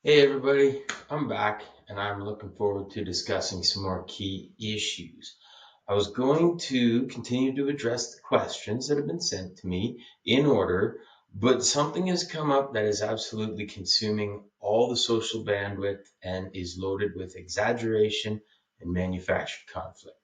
Hey everybody, I'm back and I'm looking forward to discussing some more key issues. I was going to continue to address the questions that have been sent to me in order, but something has come up that is absolutely consuming all the social bandwidth and is loaded with exaggeration and manufactured conflict.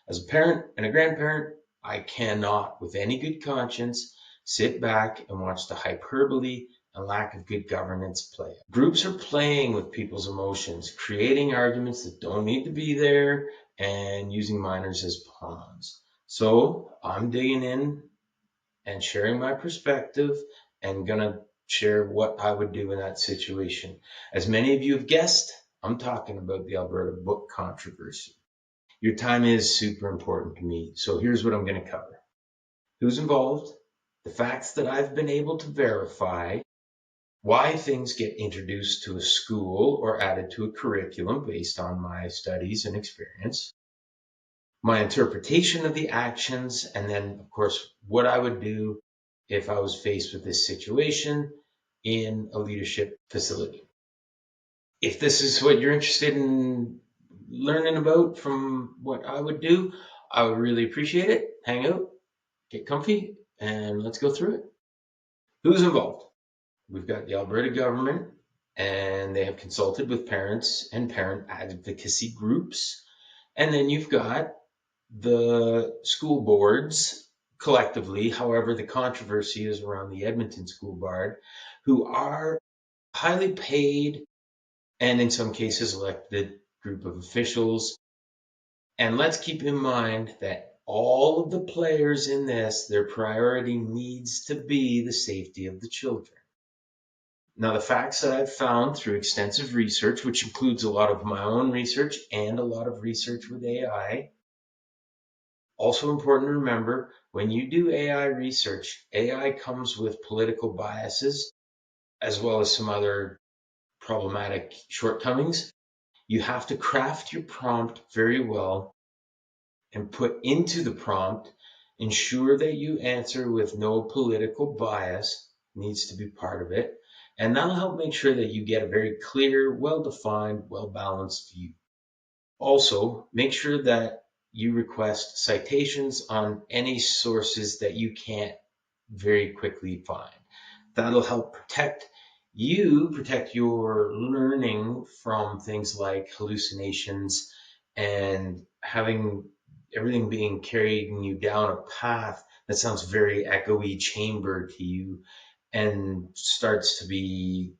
As a parent and a grandparent, I cannot, with any good conscience, sit back and watch the hyperbole and lack of good governance play. Groups are playing with people's emotions, creating arguments that don't need to be there, and using minors as pawns. So I'm digging in and sharing my perspective and gonna share what I would do in that situation. As many of you have guessed, I'm talking about the Alberta book controversy. Your time is super important to me, so here's what I'm going to cover. Who's involved, the facts that I've been able to verify, why things get introduced to a school or added to a curriculum based on my studies and experience, my interpretation of the actions, and then, of course, what I would do if I was faced with this situation in a leadership facility. If this is what you're interested in learning about from what I would do, I would really appreciate it. Hang out, get comfy, and let's go through it. Who's involved? We've got the Alberta government, and they have consulted with parents and parent advocacy groups. And then you've got the school boards collectively. However, the controversy is around the Edmonton School Board, who are highly paid and in some cases elected group of officials. And let's keep in mind that all of the players in this, their priority needs to be the safety of the children. Now, the facts that I've found through extensive research, which includes a lot of my own research and a lot of research with AI, also important to remember when you do AI research, AI comes with political biases as well as some other problematic shortcomings. You have to craft your prompt very well and put into the prompt, ensure that you answer with no political bias, needs to be part of it. And that'll help make sure that you get a very clear, well-defined, well-balanced view. Also, make sure that you request citations on any sources that you can't very quickly find. That'll help protect your learning from things like hallucinations and having everything being carrying you down a path that sounds very echoey chamber to you and starts to be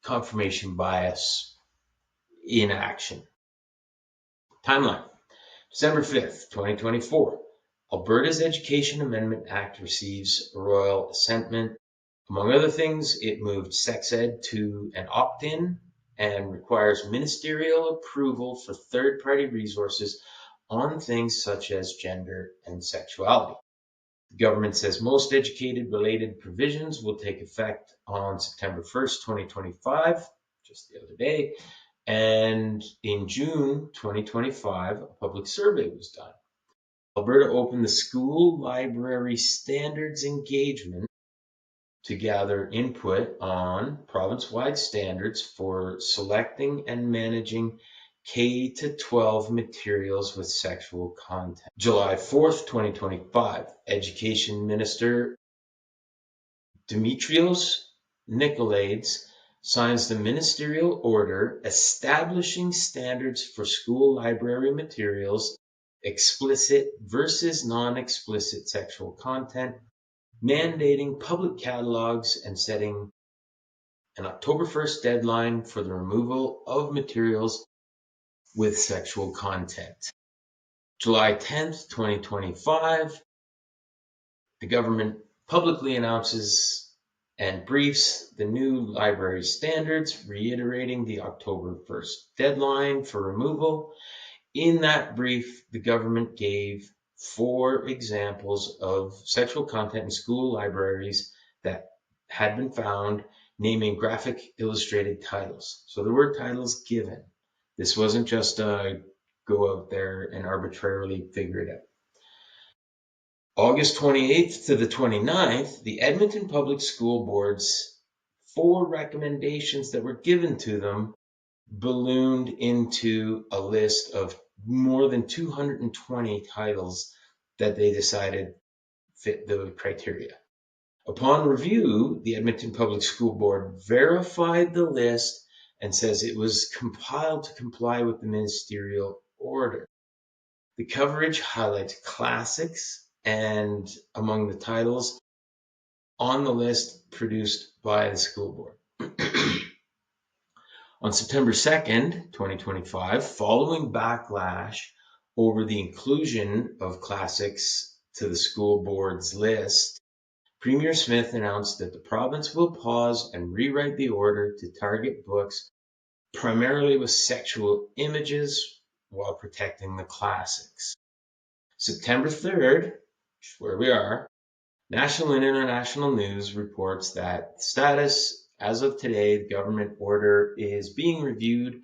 confirmation bias in action. Timeline. December 5th, 2024. Alberta's Education Amendment Act receives royal assentment. Among other things, it moved sex ed to an opt-in and requires ministerial approval for third-party resources on things such as gender and sexuality. The government says most educated-related provisions will take effect on September 1st, 2025, just the other day, and in June 2025, a public survey was done. Alberta opened the school library standards engagement to gather input on province-wide standards for selecting and managing K-12 materials with sexual content. July 4th, 2025, Education Minister Dimitrios Nicolaides signs the ministerial order establishing standards for school library materials, explicit versus non-explicit sexual content, mandating public catalogs and setting an October 1st deadline for the removal of materials with sexual content. July 10th, 2025, the government publicly announces and briefs the new library standards, reiterating the October 1st deadline for removal. In that brief, the government gave 4 examples of sexual content in school libraries that had been found, naming graphic illustrated titles. So there were titles given. This wasn't just go out there and arbitrarily figure it out. August 28th to the 29th, the Edmonton Public School Board's 4 recommendations that were given to them ballooned into a list of more than 220 titles that they decided fit the criteria. Upon review, the Edmonton Public School Board verified the list and says it was compiled to comply with the ministerial order. The coverage highlights classics and among the titles on the list produced by the school board. On September 2nd, 2025, following backlash over the inclusion of classics to the school board's list, Premier Smith announced that the province will pause and rewrite the order to target books primarily with sexual images while protecting the classics. September 3rd, which is where we are, national and international news reports that the status as of today, the government order is being reviewed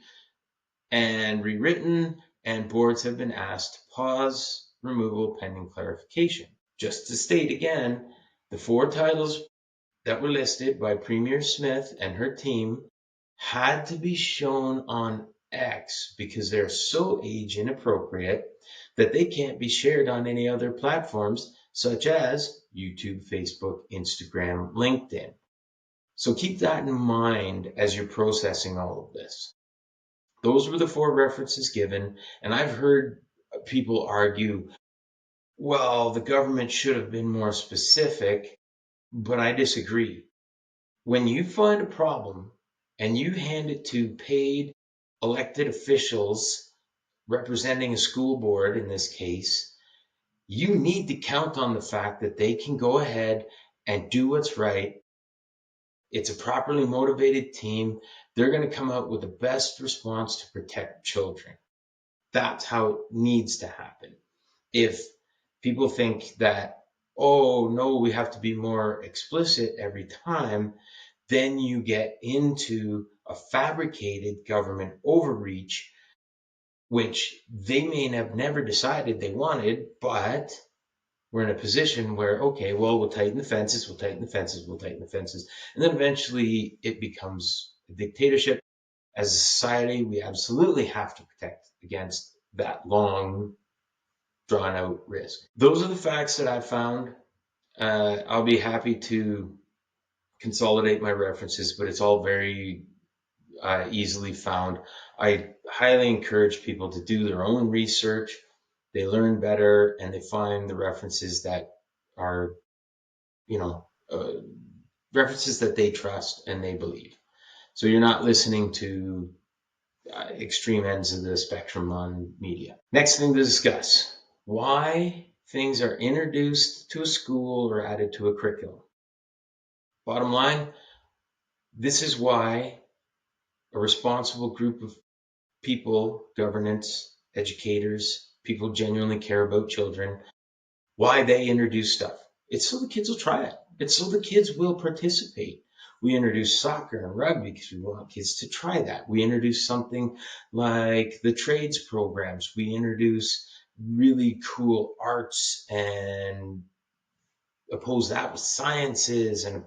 and rewritten, and boards have been asked to pause removal pending clarification. Just to state again, the 4 titles that were listed by Premier Smith and her team had to be shown on X because they're so age inappropriate that they can't be shared on any other platforms such as YouTube, Facebook, Instagram, LinkedIn. So keep that in mind as you're processing all of this. Those were the 4 references given, and I've heard people argue, well, the government should have been more specific, but I disagree. When you find a problem and you hand it to paid elected officials representing a school board in this case, you need to count on the fact that they can go ahead and do what's right. It's a properly motivated team. They're going to come out with the best response to protect children. That's how it needs to happen. If people think that, oh no, we have to be more explicit every time, then you get into a fabricated government overreach, which they may have never decided they wanted, but we're in a position where, okay, well, we'll tighten the fences, we'll tighten the fences, we'll tighten the fences. And then eventually it becomes a dictatorship. As a society, we absolutely have to protect against that long, drawn out risk. Those are the facts that I've found. I'll be happy to consolidate my references, but it's all very easily found. I highly encourage people to do their own research. They learn better and they find the references that are, references that they trust and they believe. So you're not listening to extreme ends of the spectrum on media. Next thing to discuss, why things are introduced to a school or added to a curriculum. Bottom line, this is why a responsible group of people, governance, educators, people who genuinely care about children, why they introduce stuff. It's so the kids will try it. It's so the kids will participate. We introduce soccer and rugby because we want kids to try that. We introduce something like the trades programs. We introduce really cool arts and oppose that with sciences and,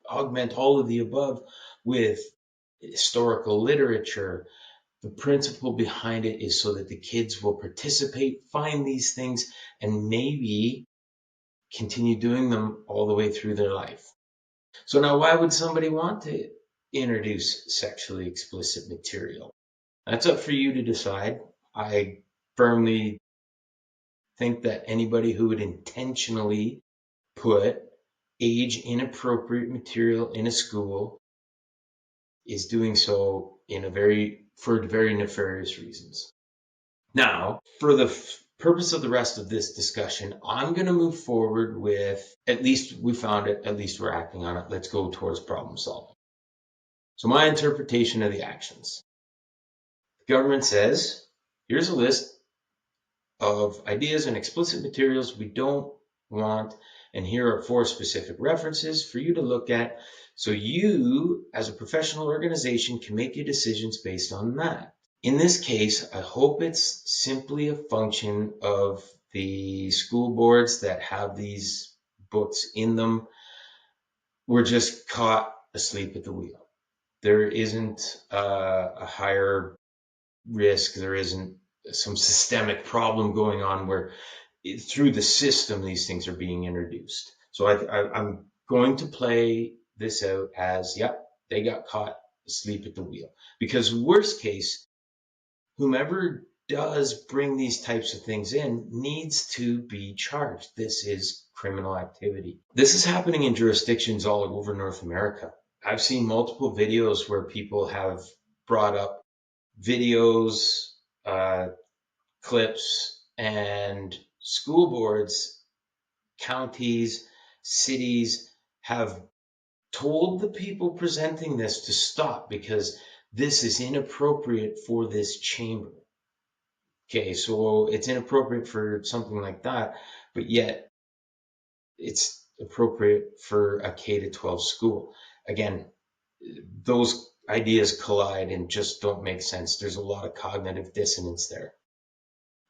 augment all of the above with historical literature. The principle behind it is so that the kids will participate, find these things, and maybe continue doing them all the way through their life. So now, why would somebody want to introduce sexually explicit material? That's up for you to decide. I firmly think that anybody who would intentionally put age inappropriate material in a school is doing so for very nefarious reasons. Now, for the purpose of the rest of this discussion, I'm going to move forward with, at least we found it, at least we're acting on it. Let's go towards problem solving. So my interpretation of the actions. The government says, here's a list of ideas and explicit materials we don't want, and here are 4 specific references for you to look at so you, as a professional organization, can make your decisions based on that. In this case, I hope it's simply a function of the school boards that have these books in them were just caught asleep at the wheel. There isn't a higher risk. There isn't some systemic problem going on where through the system these things are being introduced. So I'm going to play this out as, yep, they got caught asleep at the wheel. Because worst case, whomever does bring these types of things in needs to be charged. This is criminal activity. This is happening in jurisdictions all over North America. I've seen multiple videos where people have brought up videos, clips, and school boards, counties, cities have told the people presenting this to stop because this is inappropriate for this chamber. Okay, so it's inappropriate for something like that, but yet it's appropriate for a K to 12 school. Again, those ideas collide and just don't make sense. There's a lot of cognitive dissonance there.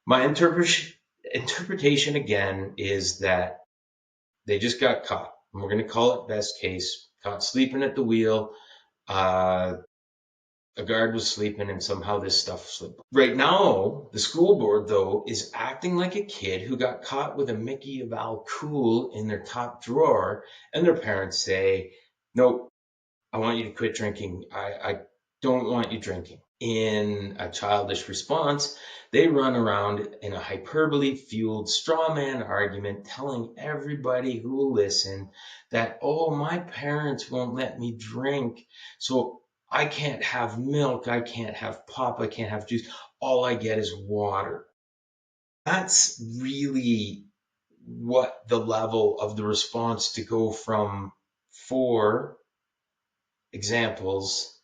My interpretation again is that they just got caught. And we're going to call it best case, caught sleeping at the wheel. A guard was sleeping and somehow this stuff slipped. Right now, the school board, though, is acting like a kid who got caught with a Mickey of Al Cool in their top drawer, and their parents say, nope, I want you to quit drinking. I don't want you drinking. In a childish response, they run around in a hyperbole-fueled straw man argument telling everybody who will listen that, oh, my parents won't let me drink, so I can't have milk, I can't have pop, I can't have juice. All I get is water. That's really what the level of the response to go from 4 examples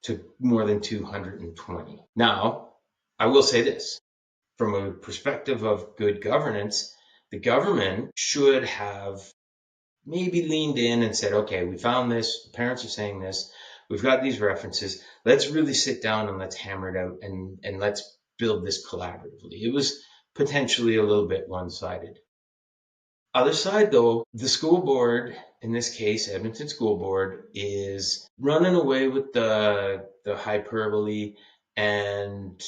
to more than 220. Now, I will say this. From a perspective of good governance, the government should have maybe leaned in and said, okay, we found this, the parents are saying this, we've got these references, let's really sit down and let's hammer it out and let's build this collaboratively. It was potentially a little bit one-sided. Other side though, the school board, in this case, Edmonton School Board, is running away with the hyperbole, and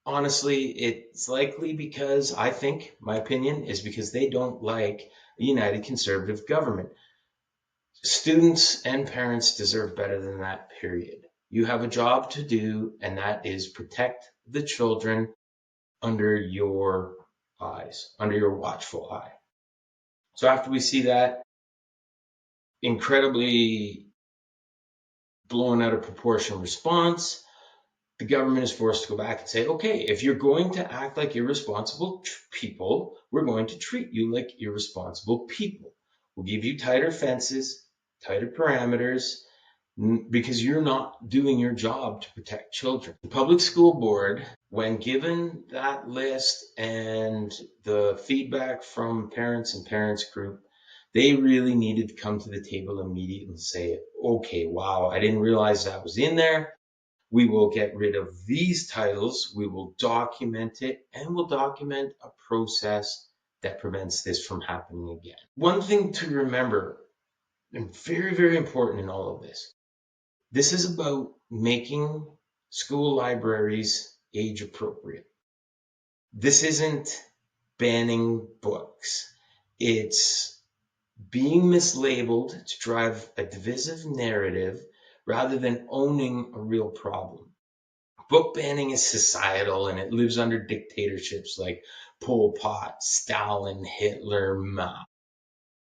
honestly, it's likely because I think, my opinion, is because they don't like a united conservative government. Students and parents deserve better than that, period. You have a job to do, and that is protect the children under your eyes, under your watchful eye. So after we see that incredibly blown out of proportion response, the government is forced to go back and say, okay, if you're going to act like irresponsible people, we're going to treat you like irresponsible people. We'll give you tighter fences, tighter parameters, because you're not doing your job to protect children. The public school board, when given that list and the feedback from parents and parents group, they really needed to come to the table immediately and say, okay, wow, I didn't realize that was in there. We will get rid of these titles, we will document it, and we'll document a process that prevents this from happening again. One thing to remember, and very, very important in all of this is about making school libraries age appropriate. This isn't banning books. It's being mislabeled to drive a divisive narrative rather than owning a real problem. Book banning is societal and it lives under dictatorships like Pol Pot, Stalin, Hitler, Mao.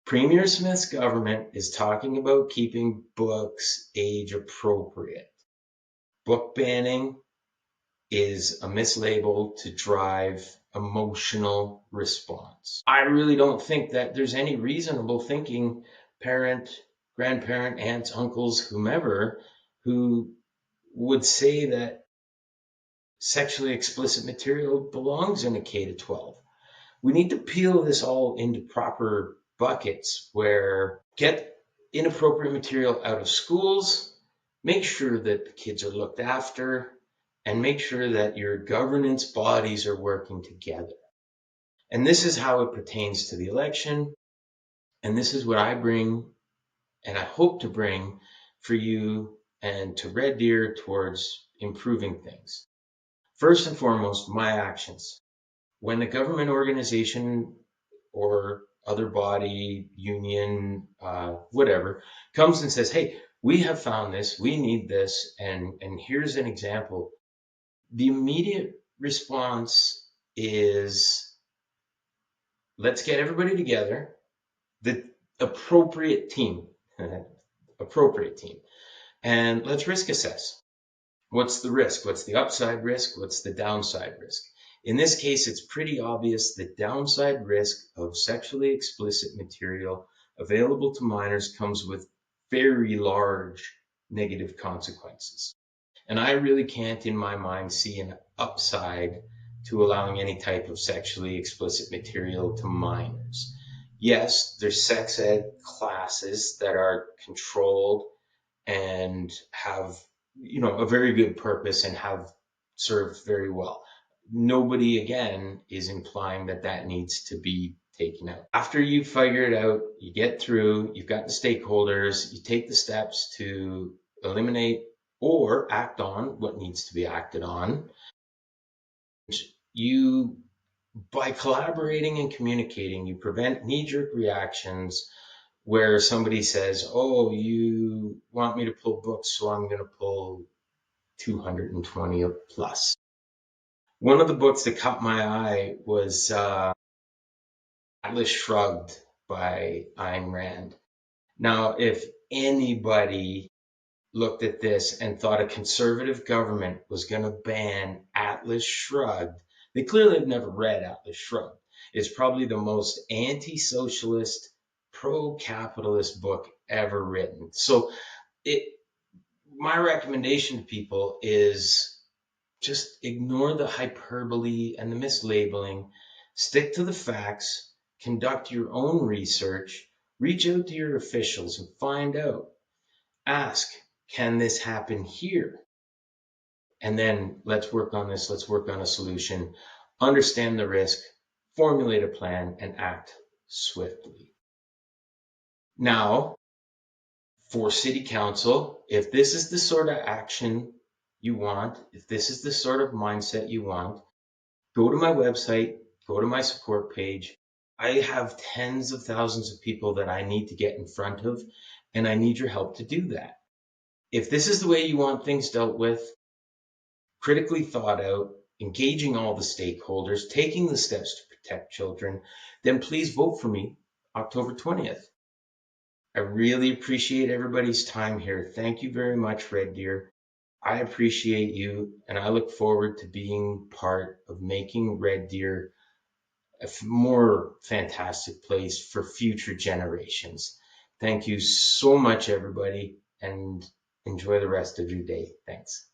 Premier Smith's government is talking about keeping books age appropriate. Book banning is a mislabel to drive emotional response. I really don't think that there's any reasonable thinking parent, grandparent, aunts, uncles, whomever, who would say that sexually explicit material belongs in a K to 12. We need to peel this all into proper buckets where get inappropriate material out of schools, make sure that the kids are looked after, and make sure that your governance bodies are working together. And this is how it pertains to the election. And this is what I bring and I hope to bring for you and to Red Deer towards improving things. First and foremost, my actions. When a government organization or other body, union, whatever, comes and says, hey, we have found this, we need this, and here's an example, the immediate response is let's get everybody together, the appropriate team, appropriate team, and let's risk assess. What's the risk? What's the upside risk? What's the downside risk? In this case, it's pretty obvious the downside risk of sexually explicit material available to minors comes with very large negative consequences. And I really can't, in my mind, see an upside to allowing any type of sexually explicit material to minors. Yes, there's sex ed classes that are controlled and have, a very good purpose and have served very well. Nobody, again, is implying that that needs to be taken out. After you figure it out, you get through, you've got the stakeholders, you take the steps to eliminate or act on what needs to be acted on. You, by collaborating and communicating, you prevent knee-jerk reactions where somebody says, oh, you want me to pull books, so I'm going to pull 220 plus. One of the books that caught my eye was Atlas Shrugged by Ayn Rand. Now, if anybody looked at this and thought a conservative government was going to ban Atlas Shrugged, they clearly have never read Atlas Shrugged. It's probably the most anti-socialist, pro-capitalist book ever written. So my recommendation to people is just ignore the hyperbole and the mislabeling, stick to the facts, conduct your own research, reach out to your officials and find out. Ask, can this happen here? And then let's work on this, let's work on a solution, understand the risk, formulate a plan, and act swiftly. Now, for City Council, if this is the sort of action you want, if this is the sort of mindset you want, go to my website, go to my support page. I have tens of thousands of people that I need to get in front of, and I need your help to do that. If this is the way you want things dealt with, critically thought out, engaging all the stakeholders, taking the steps to protect children, then please vote for me October 20th. I really appreciate everybody's time here. Thank you very much, Red Deer. I appreciate you, and I look forward to being part of making Red Deer a more fantastic place for future generations. Thank you so much, everybody, and enjoy the rest of your day. Thanks.